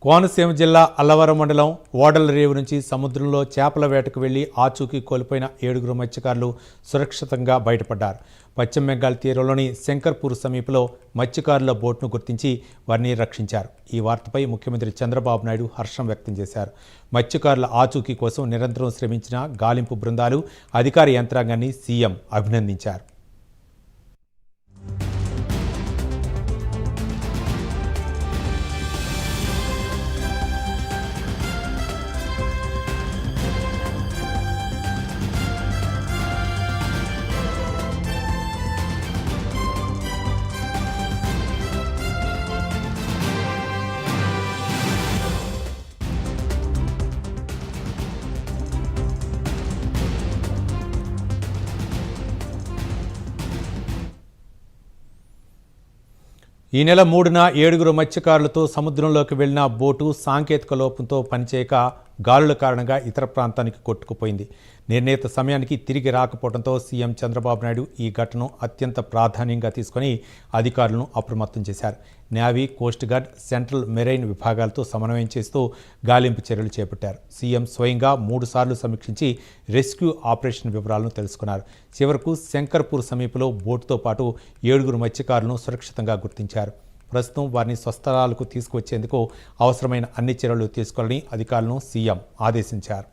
కోనసీమ జిల్లా అల్లవరం మండలం ఓడల రేవు నుంచి సముద్రంలో చేపల వేటకు వెళ్లి ఆచూకీ కోల్పోయిన 7 మత్స్యకారులు సురక్షితంగా బయటపడ్డారు. పశ్చిమ బెంగాల్ తీరంలోని శంకర్పూర్ సమీపంలో మత్స్యకారుల బోట్ను గుర్తించి వారిని రక్షించారు. ఈ వార్తపై ముఖ్యమంత్రి చంద్రబాబు నాయుడు హర్షం వ్యక్తం చేశారు. మత్స్యకారుల ఆచూకీ కోసం నిరంతరం శ్రమించిన గాలింపు బృందాలు, అధికార యంత్రాంగాన్ని సీఎం అభినందించారు. ఈ నెల 3న 7 మత్స్యకారులతో సముద్రంలోకి వెళ్లిన బోటు సాంకేతిక లోపంతో పనిచేయక గాలుల కారణంగా ఇతర ప్రాంతానికి కొట్టుకుపోయింది. నిర్ణీత సమయానికి తిరిగి రాకపోవడంతో సీఎం చంద్రబాబు నాయుడు ఈ ఘటనను అత్యంత ప్రాధాన్యంగా తీసుకుని అధికారులను అప్రమత్తం చేశారు. Navy, coast guard, central marine విభాగాలతో సమన్వయం చేస్తూ గాలింపు చర్యలు చేపట్టారు. సీఎం స్వయంగా 3 సార్లు సమీక్షించి రెస్క్యూ ఆపరేషన్ వివరాలను తెలుసుకున్నారు. చివరకు శంకర్పూర్ సమీపంలో బోటుతో పాటు 7 మత్స్యకారులను సురక్షితంగా గుర్తించారు. ప్రస్తుతం వారిని స్వస్థలాలకు తీసుకువచ్చేందుకు అవసరమైన అన్ని చర్యలు తీసుకోవాలని అధికారులను సీఎం ఆదేశించారు.